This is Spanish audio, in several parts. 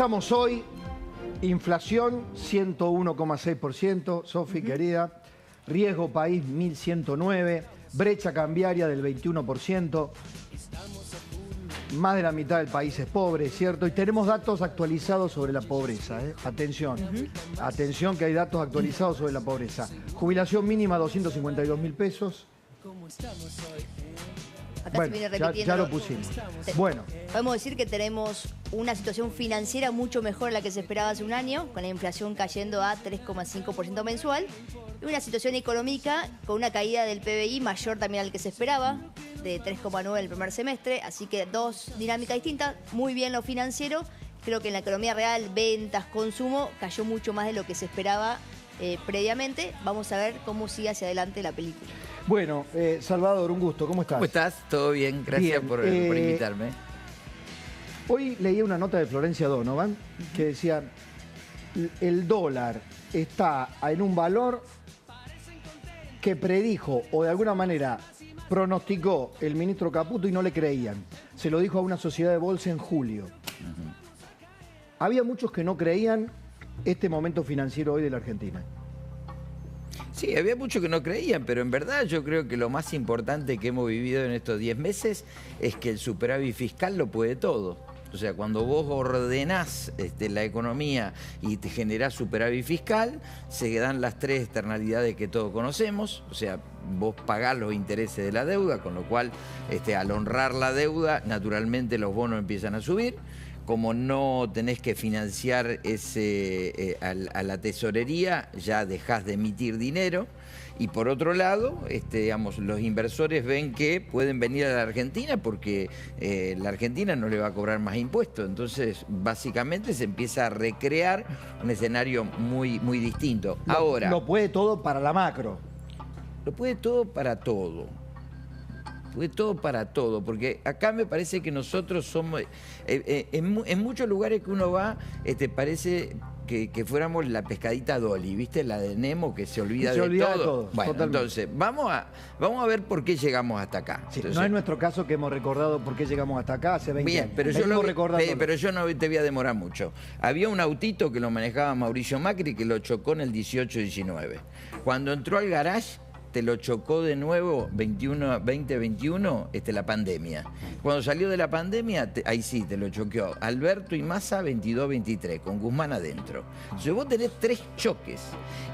estamos hoy? Inflación 101,6%, Sofi, querida. Riesgo país 1109. Brecha cambiaria del 21%. Más de la mitad del país es pobre, ¿cierto? Y tenemos datos actualizados sobre la pobreza, ¿eh? Atención. Atención que hay datos actualizados sobre la pobreza. Jubilación mínima 252.000 pesos. Acá Bueno, se viene repitiendo. ya lo pusimos. Bueno. Podemos decir que tenemos una situación financiera mucho mejor a la que se esperaba hace un año, con la inflación cayendo a 3,5% mensual, y una situación económica con una caída del PBI mayor también al que se esperaba, de 3,9 en el primer semestre, así que dos dinámicas distintas. Muy bien lo financiero, creo que en la economía real, ventas, consumo, cayó mucho más de lo que se esperaba previamente. Vamos a ver cómo sigue hacia adelante la película. Bueno, Salvador, un gusto. ¿Cómo estás? ¿Cómo estás? ¿Todo bien? Gracias Bien, por invitarme. Hoy leí una nota de Florencia Donovan que decía: el dólar está en un valor que predijo o de alguna manera pronosticó el ministro Caputo y no le creían. Se lo dijo a una sociedad de bolsa en julio. Había muchos que no creían este momento financiero hoy de la Argentina. Sí, había muchos que no creían, pero en verdad yo creo que lo más importante que hemos vivido en estos 10 meses es que el superávit fiscal lo puede todo. O sea, cuando vos ordenás la economía y te generás superávit fiscal, se dan las tres externalidades que todos conocemos. O sea, vos pagás los intereses de la deuda, con lo cual al honrar la deuda, naturalmente los bonos empiezan a subir. Como no tenés que financiar a la tesorería, ya dejás de emitir dinero. Y por otro lado, digamos, los inversores ven que pueden venir a la Argentina porque la Argentina no le va a cobrar más impuestos. Entonces, básicamente se empieza a recrear un escenario muy, muy distinto. Ahora, lo puede todo para la macro. Lo puede todo para todo. Puede todo para todo, porque acá me parece que nosotros somos, en muchos lugares que uno va, parece que fuéramos la pescadita Dolly, ¿viste? La de Nemo que se olvida, de todo. Bueno, totalmente. entonces, vamos a ver por qué llegamos hasta acá. Sí, Entonces, no es nuestro caso que hemos recordado por qué llegamos hasta acá hace 20 bien, años. pero Venimos yo no te voy a demorar mucho. Había un autito que lo manejaba Mauricio Macri que lo chocó en el 18-19. Cuando entró al garage, te lo chocó de nuevo 2021, la pandemia. Cuando salió de la pandemia, ahí sí te lo choqueó Alberto y Massa 22-23, con Guzmán adentro. Entonces vos tenés tres choques.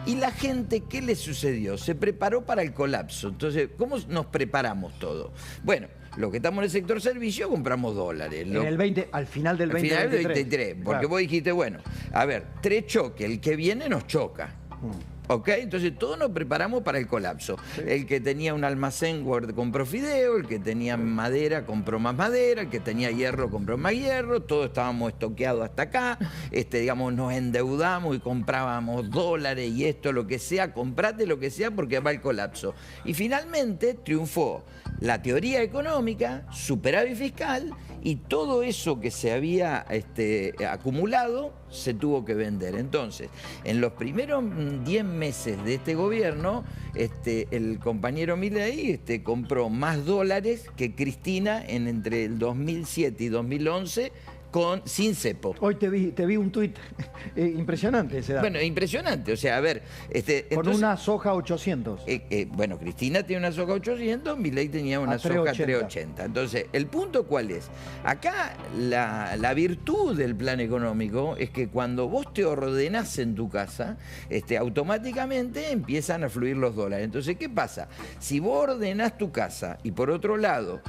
Y la gente, ¿qué le sucedió? Se preparó para el colapso. Entonces, ¿cómo nos preparamos todo? Bueno, los que estamos en el sector servicio compramos dólares. Al final del 2023. Al final del 23, porque claro. Vos dijiste, bueno, a ver, tres choques, el que viene nos choca. ¿Ok? Entonces todos nos preparamos para el colapso. Sí. El que tenía un almacén compró fideo, el que tenía madera compró más madera, el que tenía hierro compró más hierro, todos estábamos estoqueados hasta acá, digamos, nos endeudamos y comprábamos dólares y esto, lo que sea, comprate lo que sea porque va el colapso. Y finalmente triunfó la teoría económica, superávit fiscal, y todo eso que se había acumulado se tuvo que vender. Entonces, en los primeros 10 meses de este gobierno, el compañero Milei compró más dólares que Cristina entre el 2007 y 2011 sin cepo. Hoy te vi un tuit impresionante ese dato. Bueno, impresionante. O sea, a ver... Con una soja 800. Bueno, Cristina tiene una soja 800, Milei tenía una soja 380. Entonces, ¿el punto cuál es? Acá la virtud del plan económico es que cuando vos te ordenás en tu casa, automáticamente empiezan a fluir los dólares. Entonces, ¿qué pasa? Si vos ordenás tu casa y por otro lado,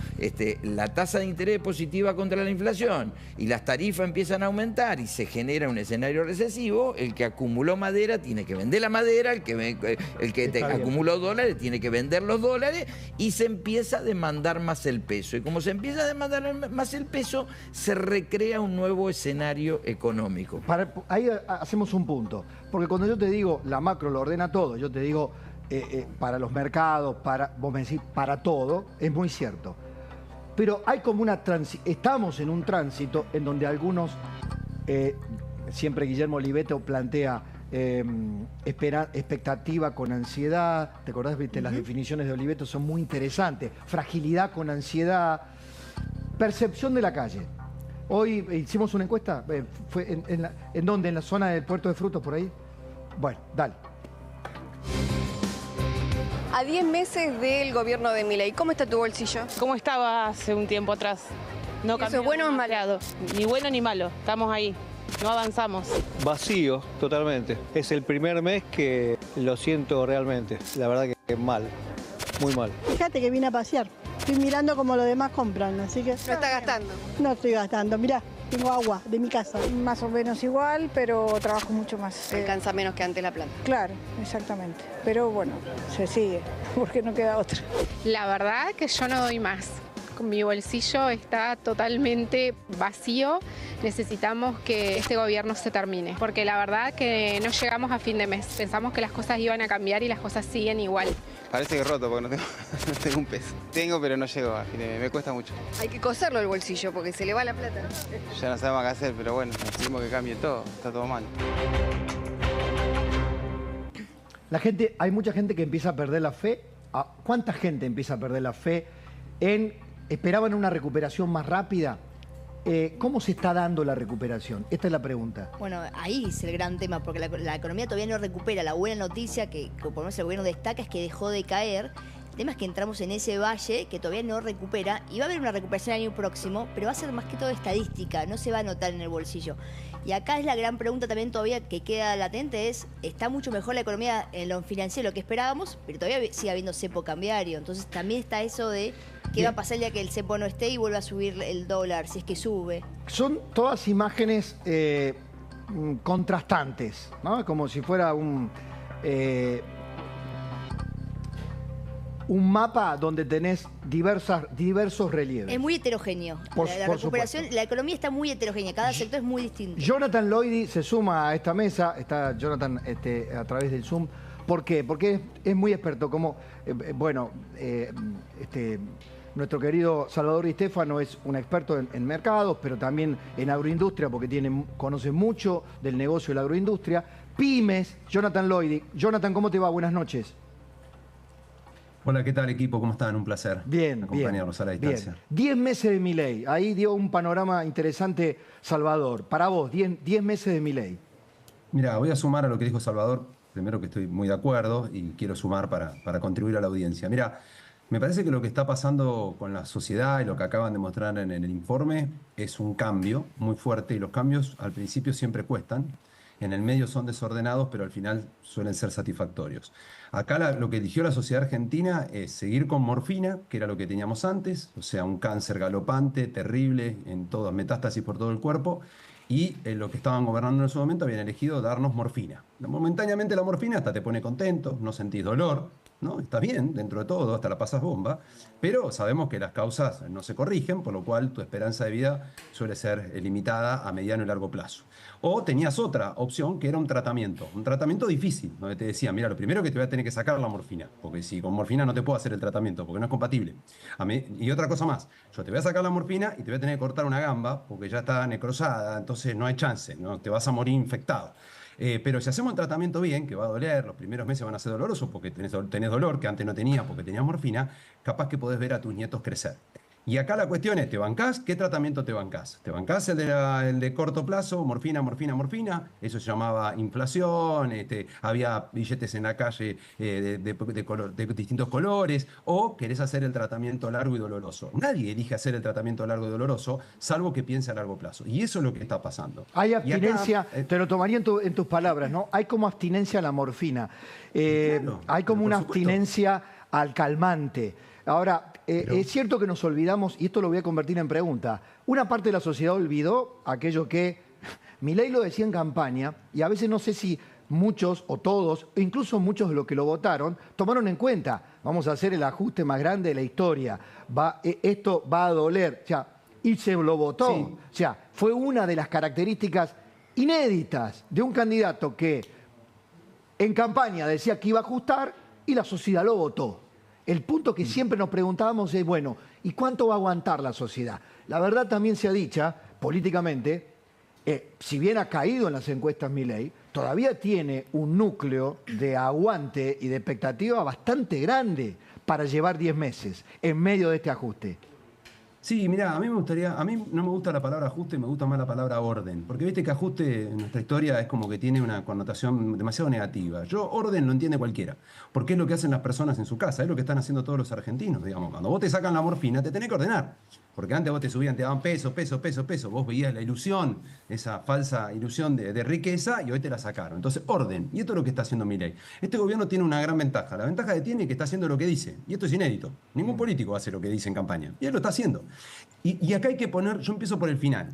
la tasa de interés es positiva contra la inflación y las tarifas empiezan a aumentar y se genera un escenario recesivo, el que acumuló madera tiene que vender la madera, el que acumuló dólares tiene que vender los dólares y se empieza a demandar más el peso. Y como se empieza a demandar más el peso, se recrea un nuevo escenario económico. Ahí hacemos un punto, porque cuando yo te digo la macro lo ordena todo, yo te digo para los mercados, vos me decís para todo, es muy cierto. Pero hay como estamos en un tránsito en donde algunos, siempre Guillermo Oliveto plantea expectativa con ansiedad. ¿Te acordás? ¿Viste? Las definiciones de Oliveto son muy interesantes. Fragilidad con ansiedad. Percepción de la calle. Hoy hicimos una encuesta, fue ¿en dónde? ¿En la zona del Puerto de Frutos, por ahí? Bueno, dale. A 10 meses del gobierno de Milei, ¿cómo está tu bolsillo? ¿Cómo estaba hace un tiempo atrás? No ¿Eso cambió es bueno o es malo? demasiado. Ni bueno ni malo, estamos ahí, no avanzamos. Vacío, totalmente. Es el primer mes que lo siento realmente. La verdad que es mal, muy mal. Fíjate que vine a pasear. Estoy mirando como los demás compran, así que... ¿No está gastando? No estoy gastando. Mirá, tengo agua de mi casa. Más o menos igual, pero trabajo mucho más. Alcanza menos que antes la plata. Claro, exactamente. Pero bueno, se sigue, porque no queda otra. La verdad que yo no doy más. Mi bolsillo está totalmente vacío. Necesitamos que este gobierno se termine, porque la verdad que no llegamos a fin de mes. Pensamos que las cosas iban a cambiar y las cosas siguen igual. Parece que roto porque no tengo un peso. Tengo, pero no llego a fin de mes. Me cuesta mucho. Hay que coserlo el bolsillo porque se le va la plata. Ya no sabemos qué hacer, pero bueno, necesitamos que cambie todo. Está todo mal. Hay mucha gente que empieza a perder la fe. ¿Cuánta gente empieza a perder la fe esperaban una recuperación más rápida? ¿Cómo se está dando la recuperación? Esta es la pregunta. Bueno, ahí es el gran tema, porque la economía todavía no recupera. La buena noticia que por lo menos el gobierno destaca es que dejó de caer. El tema es que entramos en ese valle que todavía no recupera y va a haber una recuperación el año próximo, pero va a ser más que todo estadística, no se va a notar en el bolsillo. Y acá es la gran pregunta también todavía que queda latente, ¿está mucho mejor la economía en lo financiero, lo que esperábamos? Pero todavía sigue habiendo cepo cambiario, entonces también está eso de qué va a pasar ya que el cepo no esté y vuelva a subir el dólar, si es que sube. Son todas imágenes contrastantes, ¿no? Como si fuera un mapa donde tenés diversos relieves. Es muy heterogéneo. La recuperación, la economía está muy heterogénea, cada sector es muy distinto. Jonathan Loidy se suma a esta mesa, está Jonathan a través del Zoom. ¿Por qué? Porque es muy experto, como, nuestro querido Salvador Di Stefano es un experto en mercados, pero también en agroindustria, porque conoce mucho del negocio de la agroindustria. Pymes, Jonathan Loidy. Jonathan, ¿cómo te va? Buenas noches. Hola, ¿qué tal, equipo? ¿Cómo están? Un placer acompañarnos a la distancia. 10 meses de Milei. Ahí dio un panorama interesante Salvador. Para vos, 10 meses de Milei. Mira, voy a sumar a lo que dijo Salvador. Primero que estoy muy de acuerdo y quiero sumar para contribuir a la audiencia. Mira, me parece que lo que está pasando con la sociedad y lo que acaban de mostrar en el informe es un cambio muy fuerte y los cambios al principio siempre cuestan. En el medio son desordenados, pero al final suelen ser satisfactorios. Acá lo que eligió la sociedad argentina es seguir con morfina, que era lo que teníamos antes, o sea, un cáncer galopante, terrible, en todas metástasis por todo el cuerpo, y lo que estaban gobernando en ese momento habían elegido darnos morfina. Momentáneamente la morfina hasta te pone contento, no sentís dolor, ¿no? Está bien, dentro de todo, hasta la pasas bomba, pero sabemos que las causas no se corrigen, por lo cual tu esperanza de vida suele ser limitada a mediano y largo plazo. O tenías otra opción que era un tratamiento difícil, donde te decían, mira, lo primero que te voy a tener que sacar la morfina, porque si con morfina no te puedo hacer el tratamiento, porque no es compatible. Y otra cosa más, yo te voy a sacar la morfina y te voy a tener que cortar una gamba, porque ya está necrosada, entonces no hay chance, ¿no? Te vas a morir infectado. Pero si hacemos el tratamiento bien, que va a doler, los primeros meses van a ser dolorosos porque tenés dolor que antes no tenías porque tenías morfina, capaz que podés ver a tus nietos crecer. Y acá la cuestión es, ¿te bancás? ¿Qué tratamiento te bancás? ¿Te bancás el de corto plazo? Morfina. Eso se llamaba inflación, había billetes en la calle de distintos colores. ¿O querés hacer el tratamiento largo y doloroso? Nadie elige hacer el tratamiento largo y doloroso, salvo que piense a largo plazo. Y eso es lo que está pasando. Hay abstinencia, te lo tomaría en tus palabras, ¿no? Hay como abstinencia a la morfina. Claro, hay como una abstinencia al calmante. Ahora, es cierto que nos olvidamos, y esto lo voy a convertir en pregunta, una parte de la sociedad olvidó aquello que Milei lo decía en campaña, y a veces no sé si muchos o todos, incluso muchos de los que lo votaron, tomaron en cuenta, vamos a hacer el ajuste más grande de la historia, esto va a doler, o sea, y se lo votó. Sí. O sea, fue una de las características inéditas de un candidato que en campaña decía que iba a ajustar y la sociedad lo votó. El punto que siempre nos preguntábamos es, bueno, ¿y cuánto va a aguantar la sociedad? La verdad también se ha dicho, políticamente, si bien ha caído en las encuestas Milei, todavía tiene un núcleo de aguante y de expectativa bastante grande para llevar 10 meses en medio de este ajuste. Sí, mirá, a mí no me gusta la palabra ajuste, me gusta más la palabra orden, porque viste que ajuste en nuestra historia es como que tiene una connotación demasiado negativa. Orden lo entiende cualquiera, porque es lo que hacen las personas en su casa, es lo que están haciendo todos los argentinos, digamos. Cuando vos te sacan la morfina, te tenés que ordenar, porque antes vos te subían, te daban peso, vos veías la ilusión, esa falsa ilusión de riqueza, y hoy te la sacaron. Entonces, orden, y esto es lo que está haciendo Milei. Este gobierno tiene una gran ventaja, la ventaja que tiene es que está haciendo lo que dice, y esto es inédito. Ningún político hace lo que dice en campaña, y él lo está haciendo. Y acá hay que poner, yo empiezo por el final.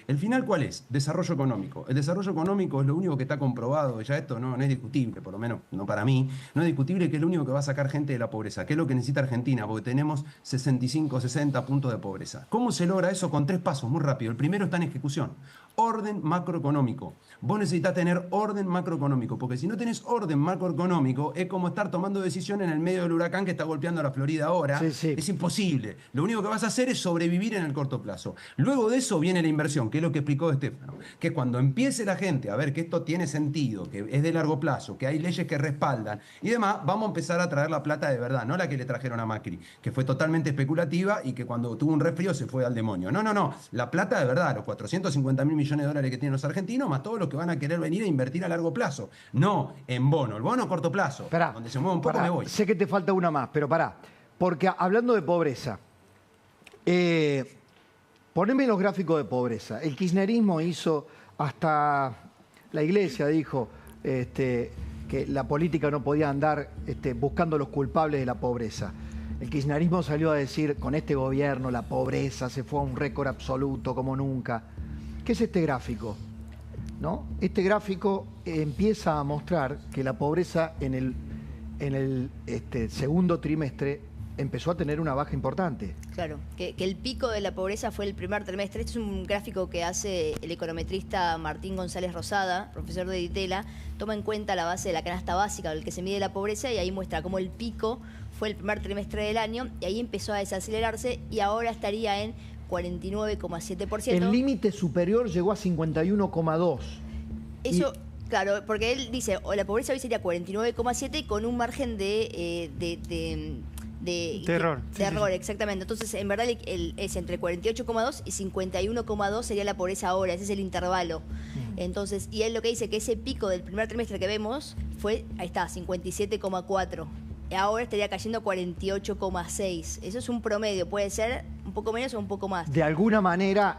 ¿El final cuál es? Desarrollo económico. El desarrollo económico es lo único que está comprobado, ya esto no es discutible, por lo menos no para mí, no es discutible que es lo único que va a sacar gente de la pobreza, que es lo que necesita Argentina, porque tenemos 65, 60 puntos de pobreza. ¿Cómo se logra eso? Con 3 pasos, muy rápido. El primero está en ejecución. Orden macroeconómico. Vos necesitas tener orden macroeconómico, porque si no tenés orden macroeconómico, es como estar tomando decisiones en el medio del huracán que está golpeando a la Florida ahora. Sí. Es imposible. Lo único que vas a hacer es sobrevivir en el corto plazo. Luego de eso viene la inversión, que es lo que explicó Estefano, que cuando empiece la gente a ver que esto tiene sentido, que es de largo plazo, que hay leyes que respaldan y demás, vamos a empezar a traer la plata de verdad, no la que le trajeron a Macri, que fue totalmente especulativa y que cuando tuvo un resfrío se fue al demonio. No, la plata de verdad, los 450.000 millones de dólares que tienen los argentinos, más todos los que van a querer venir a invertir a largo plazo, no en bono, el bono a corto plazo, donde se mueve un poco me voy. Sé que te falta una más, pero pará, porque hablando de pobreza, poneme los gráficos de pobreza. El kirchnerismo hizo, hasta la iglesia dijo que la política no podía andar buscando los culpables de la pobreza. El kirchnerismo salió a decir, con este gobierno la pobreza se fue a un récord absoluto como nunca. ¿Qué es este gráfico? ¿No? Este gráfico empieza a mostrar que la pobreza en el segundo trimestre empezó a tener una baja importante. Claro, que el pico de la pobreza fue el primer trimestre. Este es un gráfico que hace el econometrista Martín González Rosada, profesor de Ditela. Toma en cuenta la base de la canasta básica, del que se mide la pobreza, y ahí muestra cómo el pico fue el primer trimestre del año, y ahí empezó a desacelerarse, y ahora estaría en 49,7%. El límite superior llegó a 51,2%. Eso, claro, porque él dice, la pobreza hoy sería 49,7% con un margen de error. De error, exactamente. Entonces, en verdad, es entre 48,2 y 51,2 sería la pobreza ahora. Ese es el intervalo. Entonces, y él lo que dice que ese pico del primer trimestre que vemos fue, ahí está, 57,4. Ahora estaría cayendo 48,6. Eso es un promedio. Puede ser un poco menos o un poco más. De alguna manera,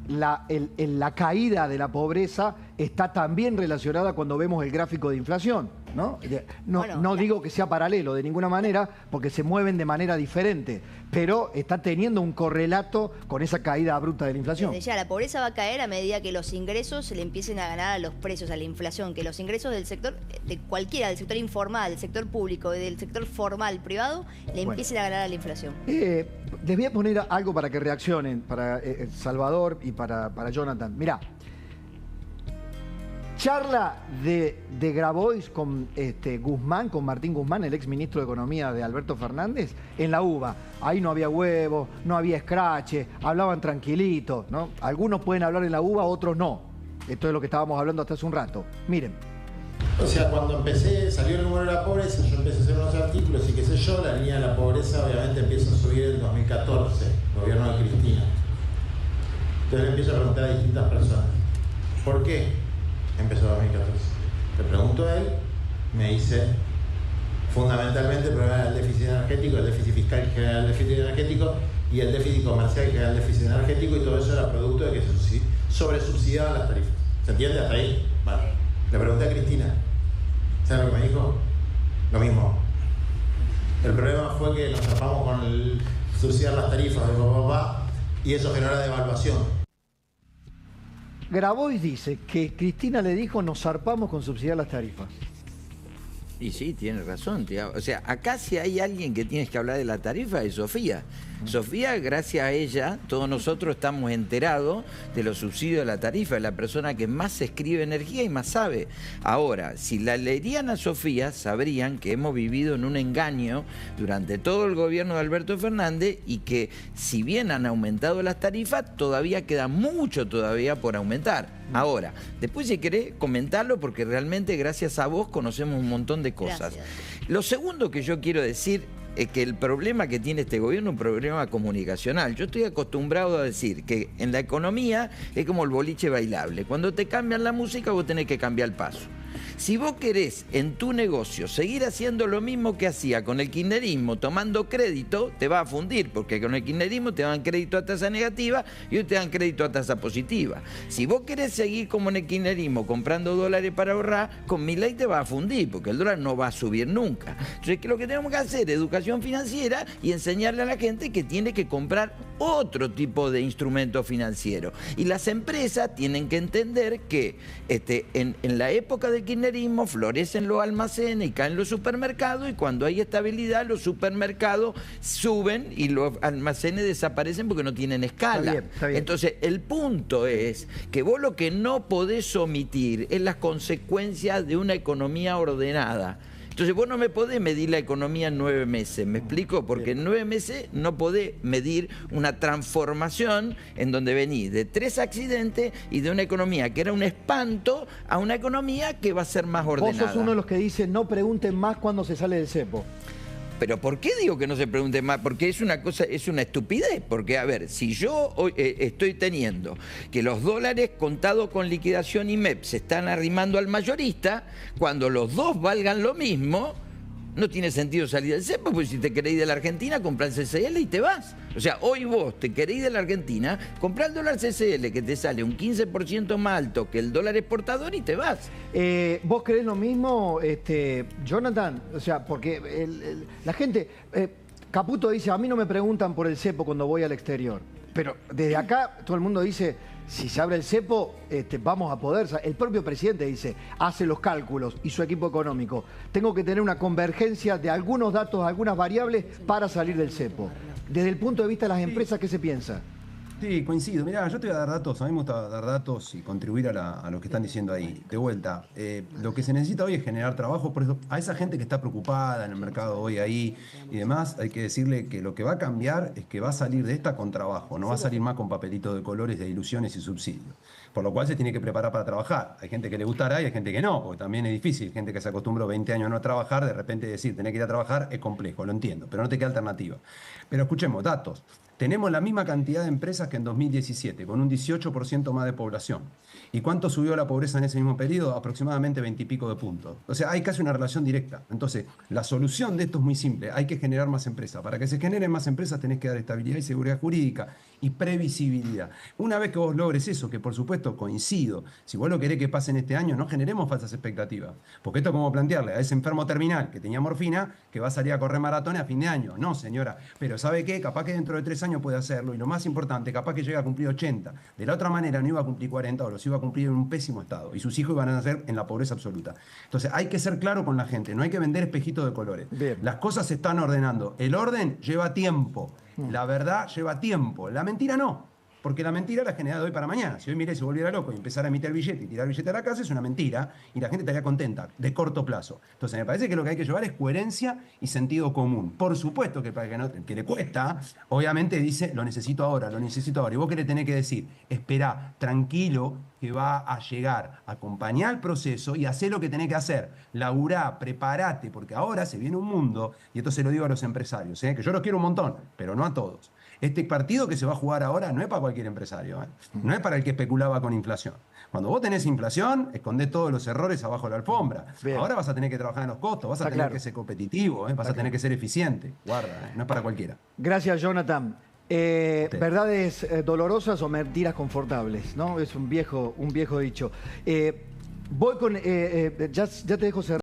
la caída de la pobreza está también relacionada cuando vemos el gráfico de inflación, ¿no? No digo que sea paralelo de ninguna manera, porque se mueven de manera diferente, pero está teniendo un correlato con esa caída bruta de la inflación. Desde ya, la pobreza va a caer a medida que los ingresos se le empiecen a ganar a los precios, a la inflación, que los ingresos del sector, de cualquiera, del sector informal, del sector público, del sector formal, privado, le empiecen a ganar a la inflación. Les voy a poner algo para que reaccionen, para Salvador y para Jonathan. Mirá, charla de Grabois con Guzmán, con Martín Guzmán, el ex ministro de Economía de Alberto Fernández, en la UBA. Ahí no había huevos, no había escrache, hablaban tranquilito, ¿no? Algunos pueden hablar en la UBA, otros no. Esto es lo que estábamos hablando hasta hace un rato. Miren. O sea, cuando salió el número de la pobreza, yo empecé a hacer unos artículos y qué sé yo, la línea de la pobreza obviamente empieza a subir en 2014, gobierno de Cristina. Entonces le empiezo a preguntar a distintas personas, ¿por qué empezó en 2014? Le pregunto a él, me dice, fundamentalmente el problema era el déficit energético, el déficit fiscal que genera el déficit energético y el déficit comercial que genera el déficit energético, y todo eso era producto de que se sobresubsidiaban las tarifas. ¿Se entiende hasta ahí? Vale. Le pregunté a Cristina, ¿saben lo que me dijo? Lo mismo. El problema fue que nos zarpamos con el subsidiar las tarifas de papá, y eso generó la devaluación. Grabois dice que Cristina le dijo nos zarpamos con subsidiar las tarifas. Y sí, tiene razón. O sea, acá si hay alguien que tienes que hablar de la tarifa es Sofía. Sofía, gracias a ella, todos nosotros estamos enterados de los subsidios de la tarifa, es la persona que más escribe energía y más sabe. Ahora, si la leerían a Sofía, sabrían que hemos vivido en un engaño durante todo el gobierno de Alberto Fernández, y que si bien han aumentado las tarifas, todavía queda mucho todavía por aumentar. Ahora, después si querés comentarlo, porque realmente gracias a vos conocemos un montón de cosas. Gracias. Lo segundo que yo quiero decir es que el problema que tiene este gobierno es un problema comunicacional. Yo estoy acostumbrado a decir que en la economía es como el boliche bailable. Cuando te cambian la música, vos tenés que cambiar el paso. Si vos querés en tu negocio seguir haciendo lo mismo que hacía con el kirchnerismo, tomando crédito, te va a fundir, porque con el kirchnerismo te dan crédito a tasa negativa y hoy te dan crédito a tasa positiva. Si vos querés seguir como en el kirchnerismo, comprando dólares para ahorrar, con Milei te va a fundir, porque el dólar no va a subir nunca. Entonces, lo que tenemos que hacer es educación financiera y enseñarle a la gente que tiene que comprar otro tipo de instrumento financiero. Y las empresas tienen que entender que en la época del kirchnerismo florecen los almacenes y caen los supermercados, y cuando hay estabilidad los supermercados suben y los almacenes desaparecen porque no tienen escala. Está bien. Entonces el punto es que vos lo que no podés omitir es las consecuencias de una economía ordenada. Entonces vos no me podés medir la economía en 9 meses, ¿me explico? Porque en 9 meses no podés medir una transformación en donde venís de 3 accidentes y de una economía que era un espanto a una economía que va a ser más ordenada. Vos sos uno de los que dice no pregunten más cuando se sale del cepo. Pero ¿por qué digo que no se pregunte más? Porque es una cosa, es una estupidez. Porque, a ver, si yo hoy, estoy teniendo que los dólares contados con liquidación IMEP se están arrimando al mayorista, cuando los dos valgan lo mismo, no tiene sentido salir del cepo, porque si te querés ir de la Argentina, comprá el CCL y te vas. O sea, hoy vos te querés ir de la Argentina, comprá el dólar CCL que te sale un 15% más alto que el dólar exportador y te vas. ¿Vos creés lo mismo, Jonathan? O sea, porque la gente... Caputo dice, a mí no me preguntan por el cepo cuando voy al exterior. Pero desde acá todo el mundo dice, si se abre el cepo, vamos a poder. El propio presidente dice, hace los cálculos y su equipo económico. Tengo que tener una convergencia de algunos datos, algunas variables para salir del cepo. Desde el punto de vista de las empresas, ¿qué se piensa? Sí, coincido. Mirá, yo te voy a dar datos. A mí me gusta dar datos y contribuir a lo que están diciendo ahí. De vuelta, lo que se necesita hoy es generar trabajo. Por eso, a esa gente que está preocupada en el mercado hoy ahí y demás, hay que decirle que lo que va a cambiar es que va a salir de esta con trabajo. No va a salir más con papelitos de colores, de ilusiones y subsidios. Por lo cual se tiene que preparar para trabajar. Hay gente que le gustará y hay gente que no, porque también es difícil. Gente que se acostumbró 20 años a no trabajar, de repente decir, tenés que ir a trabajar, es complejo, lo entiendo, pero no te queda alternativa. Pero escuchemos, datos. Tenemos la misma cantidad de empresas que en 2017, con un 18% más de población. ¿Y cuánto subió la pobreza en ese mismo periodo? Aproximadamente 20 y pico de puntos. O sea, hay casi una relación directa. Entonces, la solución de esto es muy simple. Hay que generar más empresas. Para que se generen más empresas tenés que dar estabilidad y seguridad jurídica y previsibilidad. Una vez que vos logres eso, que por supuesto coincido, si vos lo querés que pase en este año, no generemos falsas expectativas. Porque esto es como plantearle a ese enfermo terminal que tenía morfina que va a salir a correr maratones a fin de año. No, señora. Pero ¿sabe qué? Capaz que dentro de 3 años puede hacerlo. Y lo más importante, capaz que llega a cumplir 80. De la otra manera no iba a cumplir 40 o los iba a cumplir en un pésimo estado. Y sus hijos iban a nacer en la pobreza absoluta. Entonces hay que ser claro con la gente. No hay que vender espejitos de colores. Bien. Las cosas se están ordenando. El orden lleva tiempo. La verdad lleva tiempo. La mentira no. Porque la mentira la genera de hoy para mañana. Si hoy Milei se volviera loco y empezara a emitir billete y tirar billete a la casa, es una mentira y la gente estaría contenta, de corto plazo. Entonces me parece que lo que hay que llevar es coherencia y sentido común. Por supuesto que para que le cuesta, obviamente dice, lo necesito ahora, lo necesito ahora. Y vos qué le tenés que decir, esperá, tranquilo, que va a llegar, acompañá el proceso y hacé lo que tenés que hacer. Laburá, preparate, porque ahora se viene un mundo, y esto se lo digo a los empresarios, que yo los quiero un montón, pero no a todos. Este partido que se va a jugar ahora no es para cualquier empresario, no es para el que especulaba con inflación. Cuando vos tenés inflación, escondés todos los errores abajo de la alfombra. Bien. Ahora vas a tener que trabajar en los costos, vas a tener que ser competitivo, vas a tener que ser eficiente. Guarda, no es para cualquiera. Gracias, Jonathan. ¿Verdades dolorosas o mentiras confortables? ¿No? Es un viejo dicho. Voy con... ya te dejo cerrar.